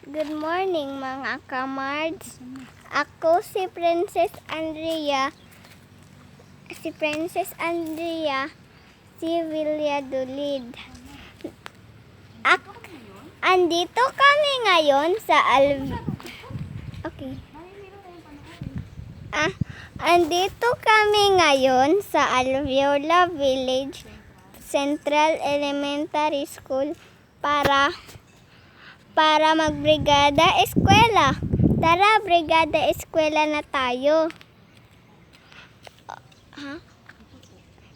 Good morning mga kamards. Ako si Princess Andrea. Si Villadolid. Andito kami ngayon sa Andito kami ngayon sa Alveola Village Central Elementary School para magbrigada eskwela. Tara, brigada eskwela na tayo.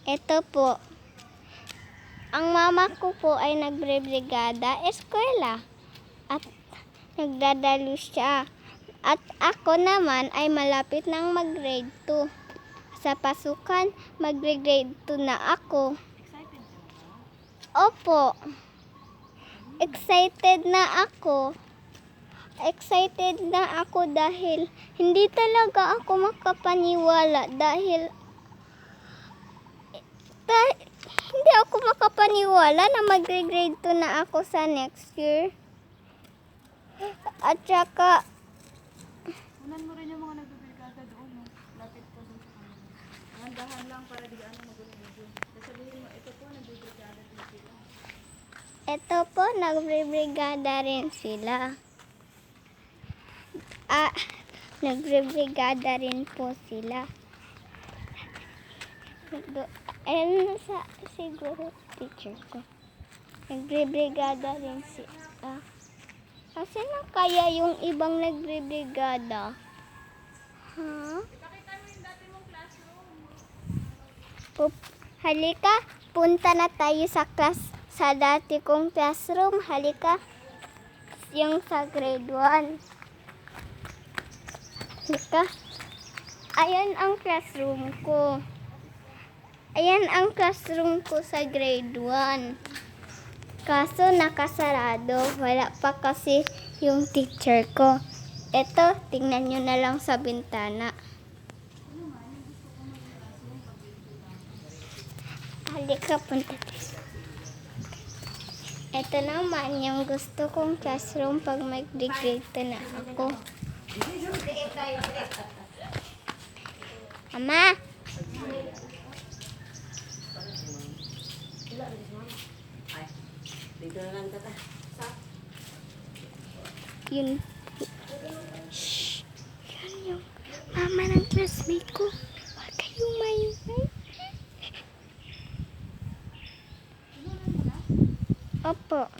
Ito po. Ang mama ko po ay nagbrigada eskwela at nagdadalo siya. At ako naman ay malapit nang mag-grade 2. Sa pasukan, mag-grade 2 na ako. Opo. Excited na ako dahil hindi talaga ako makapaniwala hindi ako makapaniwala na mag-grade 2 na ako sa next year. At saka unan mo rin yung mga nagbibrigada doon, no? Lapit po doon sa kanila. Handahan lang para di gaano magulo-gulo. Sasabihin mo, ito po, nagbibrigada din sila. Ito po, nagbibrigada rin sila. Nagbibrigada rin po sila. Ayun sa siguro teacher ko. Nagbibrigada rin sila. Kasi na kaya yung ibang nagbibrigada? Ipakita mo yung dati mong classroom. Halika, punta na tayo sa dati kong classroom. Halika, yung sa grade 1. Halika. Ayan ang classroom ko. Ayan ang classroom ko sa grade 1. Kaso nakasarado. Wala pa kasi yung teacher ko. Eto, tingnan nyo na lang sa bintana. Halika, punta tayo. Ito naman yung gusto kong classroom pag mag-grade 2 na ako. Mama! Yun. Shhh! Yun yung mama ng classmate ko. Huwag kayong maingay. Opo.